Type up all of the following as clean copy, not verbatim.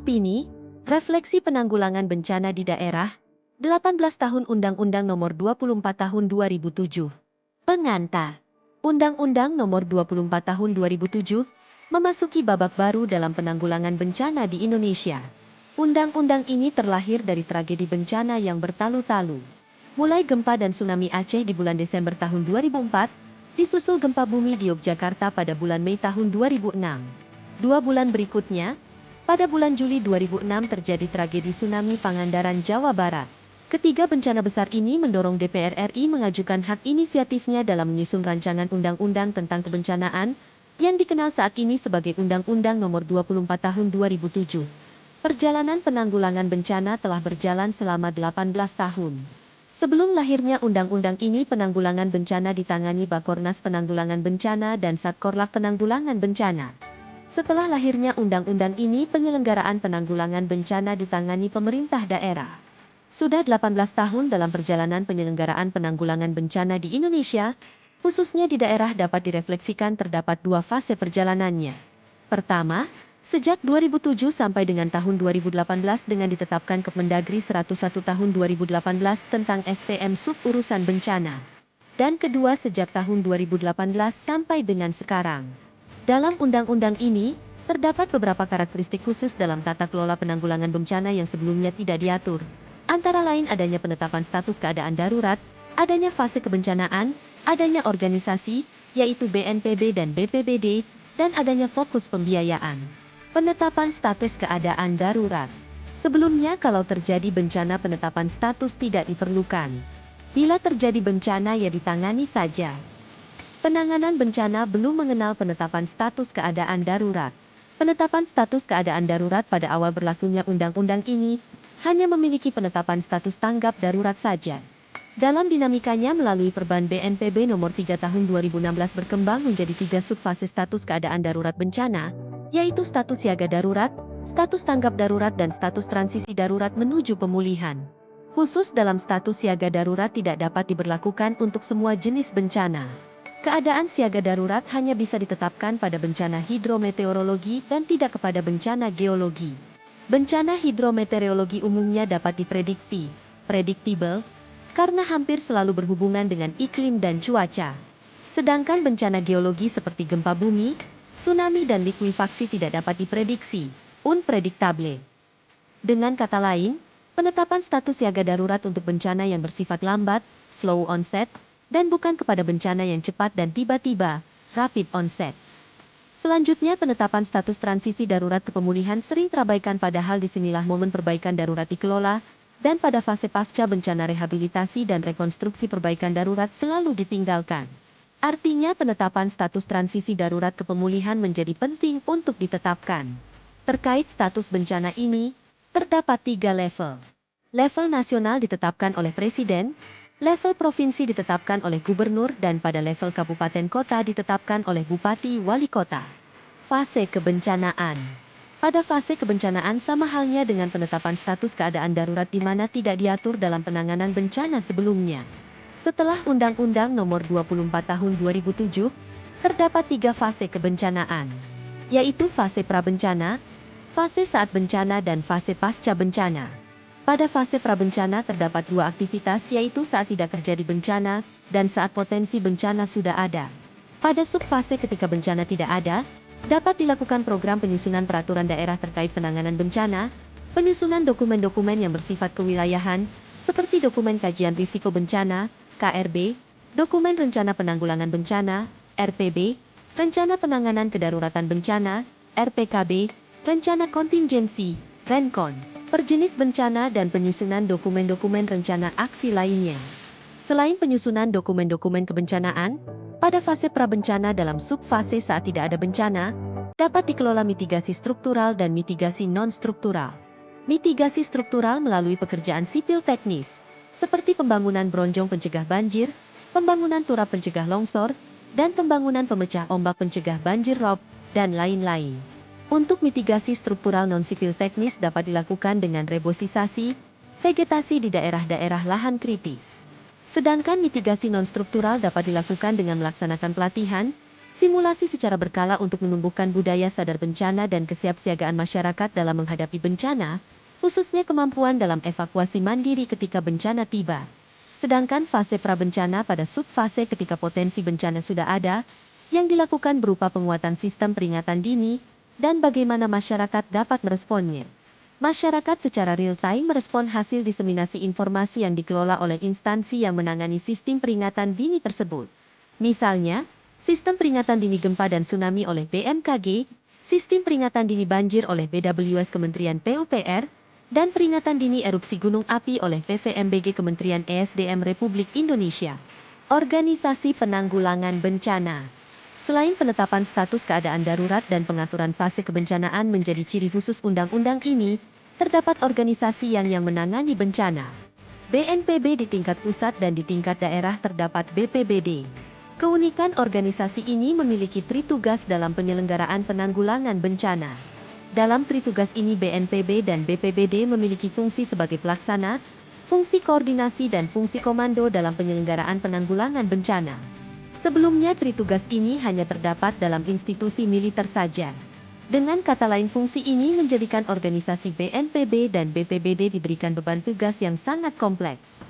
Opini, Refleksi Penanggulangan Bencana di Daerah, 18 Tahun Undang-Undang Nomor 24 Tahun 2007. Pengantar. Undang-Undang Nomor 24 Tahun 2007 memasuki babak baru dalam penanggulangan bencana di Indonesia. Undang-undang ini terlahir dari tragedi bencana yang bertalu-talu. Mulai gempa dan tsunami Aceh di bulan Desember tahun 2004, disusul gempa bumi di Yogyakarta pada bulan Mei tahun 2006. 2 bulan berikutnya, pada bulan Juli 2006 terjadi tragedi tsunami Pangandaran, Jawa Barat. Ketiga bencana besar ini mendorong DPR RI mengajukan hak inisiatifnya dalam menyusun rancangan undang-undang tentang kebencanaan, yang dikenal saat ini sebagai Undang-Undang Nomor 24 Tahun 2007. Perjalanan penanggulangan bencana telah berjalan selama 18 tahun. Sebelum lahirnya undang-undang ini, penanggulangan bencana ditangani Bakornas Penanggulangan Bencana dan Satkorlak Penanggulangan Bencana. Setelah lahirnya undang-undang ini, penyelenggaraan penanggulangan bencana ditangani pemerintah daerah. Sudah 18 tahun dalam perjalanan penyelenggaraan penanggulangan bencana di Indonesia, khususnya di daerah, dapat direfleksikan terdapat 2 fase perjalanannya. Pertama, sejak 2007 sampai dengan tahun 2018 dengan ditetapkan Kemendagri 101 tahun 2018 tentang SPM Sub Urusan Bencana. Dan kedua, sejak tahun 2018 sampai dengan sekarang. Dalam undang-undang ini, terdapat beberapa karakteristik khusus dalam tata kelola penanggulangan bencana yang sebelumnya tidak diatur. Antara lain adanya penetapan status keadaan darurat, adanya fase kebencanaan, adanya organisasi, yaitu BNPB dan BPBD, dan adanya fokus pembiayaan. Penetapan status keadaan darurat. Sebelumnya kalau terjadi bencana penetapan status tidak diperlukan. Bila terjadi bencana ya ditangani saja. Penanganan bencana belum mengenal penetapan status keadaan darurat. Penetapan status keadaan darurat pada awal berlakunya undang-undang ini hanya memiliki penetapan status tanggap darurat saja. Dalam dinamikanya melalui Perban BNPB nomor 3 tahun 2016 berkembang menjadi 3 subfase status keadaan darurat bencana, yaitu status siaga darurat, status tanggap darurat dan status transisi darurat menuju pemulihan. Khusus dalam status siaga darurat tidak dapat diberlakukan untuk semua jenis bencana. Keadaan siaga darurat hanya bisa ditetapkan pada bencana hidrometeorologi dan tidak kepada bencana geologi. Bencana hidrometeorologi umumnya dapat diprediksi, predictable, karena hampir selalu berhubungan dengan iklim dan cuaca. Sedangkan bencana geologi seperti gempa bumi, tsunami dan likuifaksi tidak dapat diprediksi, unpredictable. Dengan kata lain, penetapan status siaga darurat untuk bencana yang bersifat lambat, slow onset, dan bukan kepada bencana yang cepat dan tiba-tiba, rapid onset. Selanjutnya, penetapan status transisi darurat ke pemulihan sering terabaikan, padahal disinilah momen perbaikan darurat dikelola, dan pada fase pasca bencana rehabilitasi dan rekonstruksi perbaikan darurat selalu ditinggalkan. Artinya penetapan status transisi darurat ke pemulihan menjadi penting untuk ditetapkan. Terkait status bencana ini, terdapat 3 level. Level nasional ditetapkan oleh Presiden, level provinsi ditetapkan oleh gubernur, dan pada level kabupaten kota ditetapkan oleh bupati wali kota. Fase kebencanaan. Pada fase kebencanaan sama halnya dengan penetapan status keadaan darurat di mana tidak diatur dalam penanganan bencana sebelumnya. Setelah Undang-Undang Nomor 24 Tahun 2007, terdapat 3 fase kebencanaan, yaitu fase prabencana, fase saat bencana, dan fase pasca bencana. Pada fase prabencana terdapat 2 aktivitas, yaitu saat tidak terjadi bencana dan saat potensi bencana sudah ada. Pada subfase ketika bencana tidak ada, dapat dilakukan program penyusunan peraturan daerah terkait penanganan bencana, penyusunan dokumen-dokumen yang bersifat kewilayahan, seperti dokumen kajian risiko bencana, KRB, dokumen rencana penanggulangan bencana, RPB, rencana penanganan kedaruratan bencana, RPKB, rencana kontingensi, RENKON. Perjenis bencana dan penyusunan dokumen-dokumen rencana aksi lainnya. Selain penyusunan dokumen-dokumen kebencanaan, pada fase prabencana dalam subfase saat tidak ada bencana, dapat dikelola mitigasi struktural dan mitigasi non-struktural. Mitigasi struktural melalui pekerjaan sipil teknis, seperti pembangunan bronjong pencegah banjir, pembangunan turap pencegah longsor, dan pembangunan pemecah ombak pencegah banjir rob, dan lain-lain. Untuk mitigasi struktural non-sipil teknis dapat dilakukan dengan rebosisasi, vegetasi di daerah-daerah lahan kritis. Sedangkan mitigasi non-struktural dapat dilakukan dengan melaksanakan pelatihan, Simulasi secara berkala untuk menumbuhkan budaya sadar bencana dan kesiapsiagaan masyarakat dalam menghadapi bencana, khususnya kemampuan dalam evakuasi mandiri ketika bencana tiba. Sedangkan fase prabencana pada subfase ketika potensi bencana sudah ada, yang dilakukan berupa penguatan sistem peringatan dini, dan bagaimana masyarakat dapat meresponnya. Masyarakat secara real-time merespon hasil diseminasi informasi yang dikelola oleh instansi yang menangani sistem peringatan dini tersebut. Misalnya, sistem peringatan dini gempa dan tsunami oleh BMKG, sistem peringatan dini banjir oleh BWS Kementerian PUPR, dan peringatan dini erupsi gunung api oleh PVMBG Kementerian ESDM Republik Indonesia. Organisasi Penanggulangan Bencana. Selain penetapan status keadaan darurat dan pengaturan fase kebencanaan menjadi ciri khusus undang-undang ini, terdapat organisasi yang menangani bencana. BNPB di tingkat pusat dan di tingkat daerah terdapat BPBD. Keunikan organisasi ini memiliki tritugas dalam penyelenggaraan penanggulangan bencana. Dalam tritugas ini BNPB dan BPBD memiliki fungsi sebagai pelaksana, fungsi koordinasi dan fungsi komando dalam penyelenggaraan penanggulangan bencana. Sebelumnya tritugas ini hanya terdapat dalam institusi militer saja. Dengan kata lain fungsi ini menjadikan organisasi BNPB dan BPBD diberikan beban tugas yang sangat kompleks.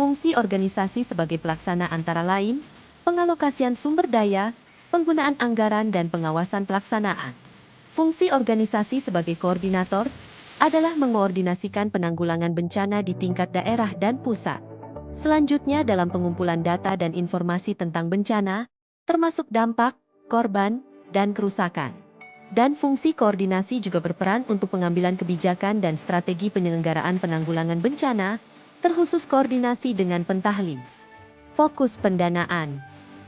Fungsi organisasi sebagai pelaksana antara lain, pengalokasian sumber daya, penggunaan anggaran dan pengawasan pelaksanaan. Fungsi organisasi sebagai koordinator adalah mengoordinasikan penanggulangan bencana di tingkat daerah dan pusat. Selanjutnya dalam pengumpulan data dan informasi tentang bencana, termasuk dampak, korban, dan kerusakan. Dan fungsi koordinasi juga berperan untuk pengambilan kebijakan dan strategi penyelenggaraan penanggulangan bencana, terkhusus koordinasi dengan pentahlis. Fokus pendanaan.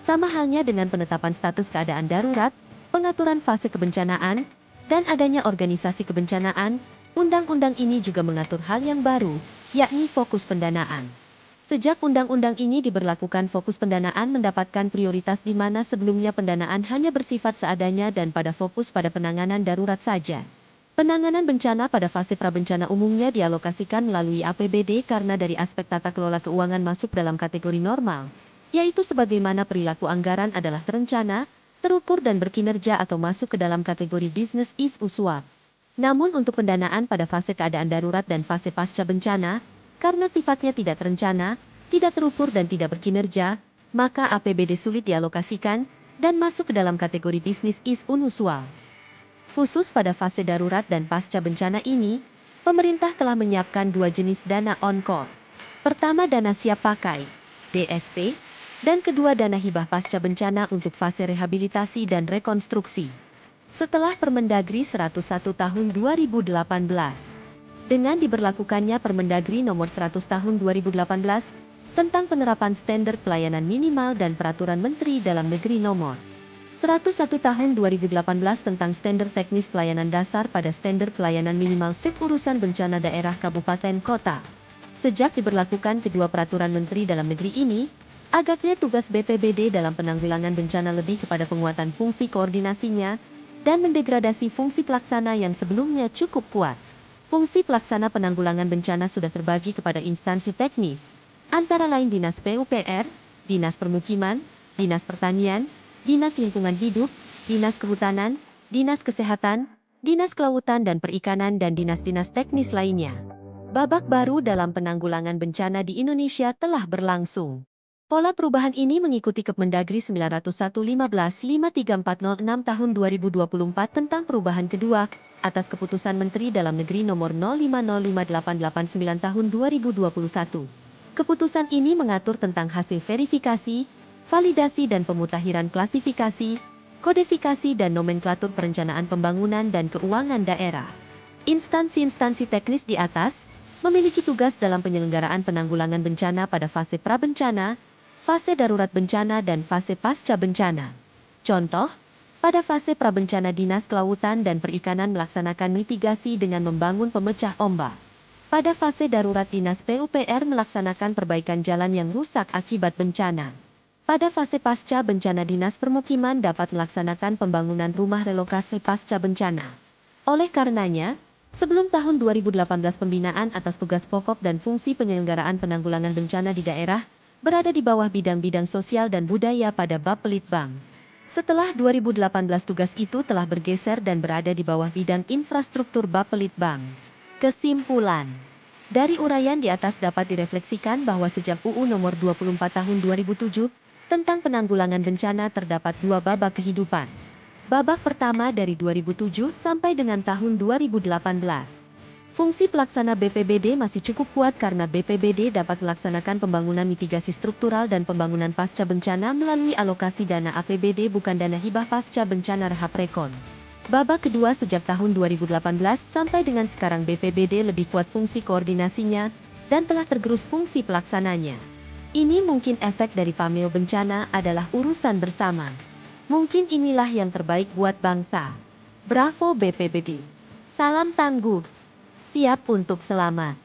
Sama halnya dengan penetapan status keadaan darurat, pengaturan fase kebencanaan, dan adanya organisasi kebencanaan, undang-undang ini juga mengatur hal yang baru, yakni fokus pendanaan. Sejak undang-undang ini diberlakukan, fokus pendanaan mendapatkan prioritas di mana sebelumnya pendanaan hanya bersifat seadanya dan pada fokus pada penanganan darurat saja. Penanganan bencana pada fase prabencana umumnya dialokasikan melalui APBD karena dari aspek tata kelola keuangan masuk dalam kategori normal, yaitu sebagaimana perilaku anggaran adalah terencana, terukur dan berkinerja atau masuk ke dalam kategori business as usual. Namun untuk pendanaan pada fase keadaan darurat dan fase pasca bencana, karena sifatnya tidak terencana, tidak terukur dan tidak berkinerja, maka APBD sulit dialokasikan dan masuk ke dalam kategori bisnis as usual. Khusus pada fase darurat dan pasca bencana ini, pemerintah telah menyiapkan dua jenis dana on-call. Pertama dana siap pakai, DSP, dan kedua dana hibah pasca bencana untuk fase rehabilitasi dan rekonstruksi. Setelah Permendagri 101 tahun 2018. Dengan diberlakukannya Permendagri Nomor 100 Tahun 2018 tentang penerapan standar pelayanan minimal dan Peraturan Menteri Dalam Negeri Nomor 101 Tahun 2018 tentang standar teknis pelayanan dasar pada standar pelayanan minimal sub-urusan bencana daerah kabupaten kota. Sejak diberlakukan kedua Peraturan Menteri Dalam Negeri ini, agaknya tugas BPBD dalam penanggulangan bencana lebih kepada penguatan fungsi koordinasinya dan mendegradasi fungsi pelaksana yang sebelumnya cukup kuat. Fungsi pelaksana penanggulangan bencana sudah terbagi kepada instansi teknis, antara lain Dinas PUPR, Dinas Permukiman, Dinas Pertanian, Dinas Lingkungan Hidup, Dinas Kehutanan, Dinas Kesehatan, Dinas Kelautan dan Perikanan dan dinas-dinas teknis lainnya. Babak baru dalam penanggulangan bencana di Indonesia telah berlangsung. Pola perubahan ini mengikuti Kemendagri 901-15-53406 tahun 2024 tentang perubahan kedua, atas keputusan Menteri Dalam Negeri Nomor 05058889 tahun 2021. Keputusan ini mengatur tentang hasil verifikasi, validasi dan pemutakhiran klasifikasi, kodifikasi dan nomenklatur perencanaan pembangunan dan keuangan daerah. Instansi-instansi teknis di atas memiliki tugas dalam penyelenggaraan penanggulangan bencana pada fase prabencana, fase darurat bencana dan fase pasca bencana. Contoh, pada fase prabencana Dinas Kelautan dan Perikanan melaksanakan mitigasi dengan membangun pemecah ombak. Pada fase darurat Dinas PUPR melaksanakan perbaikan jalan yang rusak akibat bencana. Pada fase pasca bencana Dinas Permukiman dapat melaksanakan pembangunan rumah relokasi pasca bencana. Oleh karenanya, sebelum tahun 2018 pembinaan atas tugas pokok dan fungsi penyelenggaraan penanggulangan bencana di daerah berada di bawah bidang-bidang sosial dan budaya pada Bapelitbang. Setelah 2018 tugas itu telah bergeser dan berada di bawah bidang infrastruktur Bapelitbang. Kesimpulan. Dari uraian di atas dapat direfleksikan bahwa sejak UU Nomor 24 Tahun 2007 tentang penanggulangan bencana terdapat dua babak kehidupan. Babak pertama dari 2007 sampai dengan tahun 2018. Fungsi pelaksana BPBD masih cukup kuat karena BPBD dapat melaksanakan pembangunan mitigasi struktural dan pembangunan pasca bencana melalui alokasi dana APBD bukan dana hibah pasca bencana Rahaprekon. Babak kedua sejak tahun 2018 sampai dengan sekarang BPBD lebih kuat fungsi koordinasinya dan telah tergerus fungsi pelaksananya. Ini mungkin efek dari pameo bencana adalah urusan bersama. Mungkin inilah yang terbaik buat bangsa. Bravo BPBD. Salam tangguh. Siap untuk selamat.